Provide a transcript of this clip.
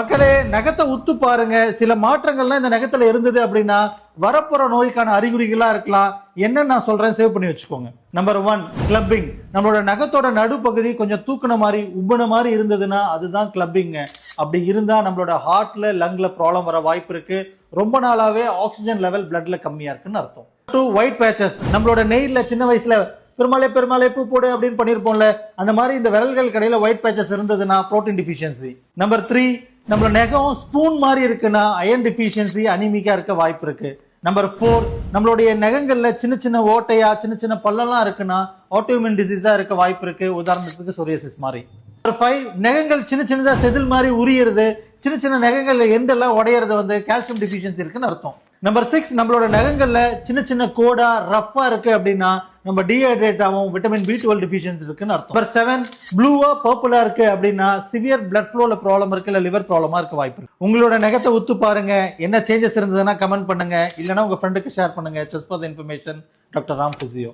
மக்களே, நகத்தை உத்து பாருங்க. சில மாற்றங்கள்லாம் இந்த நகத்துல இருந்தது அப்படின்னா வரப்போற நோய்க்கான அறிகுறிகளா இருக்கலாம். என்ன நான் சொல்றேன், சேவ் பண்ணி வச்சுக்கோங்க. Number 1, clubbing. நம்மளோட நகத்தோட நடுப்பகுதி கொஞ்சம் தூக்குன மாதிரி உப்புன மாதிரி இருந்ததுன்னா அதுதான் கிளப்பிங்க. அப்படி இருந்தா நம்மளோட ஹார்ட்ல லங்ல ப்ராப்ளம் வர வாய்ப்பு இருக்கு. ரொம்ப நாளாவே ஆக்சிஜன் லெவல் பிளட்ல கம்மியா இருக்குன்னு அர்த்தம். 2, ஒயிட் பேச்சஸ். நம்மளோட நெயில்ல சின்ன வயசுல பெருமாளே பூ போடு அப்படின்னு பண்ணிருப்போம்ல, அந்த மாதிரி இந்த விரல்கள் கடையில ஒயிட் பேச்சஸ் இருந்ததுன்னா புரோட்டீன் டிஃபிஷியன்சி. நம்பர் 3, நம்மளோட நகம் ஸ்பூன் மாதிரி இருக்குன்னா அயன் டிஃபிஷியன்சி, அனிமிக்கா இருக்க வாய்ப்பு இருக்கு. நம்பர் 4, நம்மளுடைய நகங்கள்ல சின்ன சின்ன ஓட்டையா சின்ன சின்ன பள்ளம்லாம் இருக்குன்னா ஆட்டோஇம்யூன் டிசீஸா இருக்க வாய்ப்பு இருக்கு. உதாரணத்துக்கு சொரியாசிஸ் மாதிரி. நம்பர் 5, நகங்கள் சின்ன சின்னதா செதில் மாதிரி உரியறது, சின்ன சின்ன நகங்கள்ல எண்டெல்லாம் உடையறது கால்சியம் டிஃபிஷியன்சி இருக்குன்னு அர்த்தம். நம்பர் 6, நம்மளோட நகங்கள்ல சின்ன சின்ன கோடா ரஃப்பா இருக்கு அப்படின்னா நம்ம டீஹைட்ரேட் ஆகும், விட்டமின் B12 டிஃபிஷியன்சி இருக்குன்னு அர்த்தம். நம்பர் 7, ப்ளூவா பர்பிளா இருக்கு அப்படின்னா சிவியர் பிளட் ஃப்ளோல ப்ராப்ளம் இருக்கு, இல்ல லிவர் ப்ராப்ளமா இருக்க வாய்ப்பு இருக்கு. உங்களோட நகத்தை உத்து பாருங்க. என்ன சேஞ்சஸ் இருந்ததுன்னா கமெண்ட் பண்ணுங்க, இல்லைன்னா உங்க ஃப்ரெண்டுக்கு ஷேர் பண்ணுங்க. Just for the information, doctor Ram physio.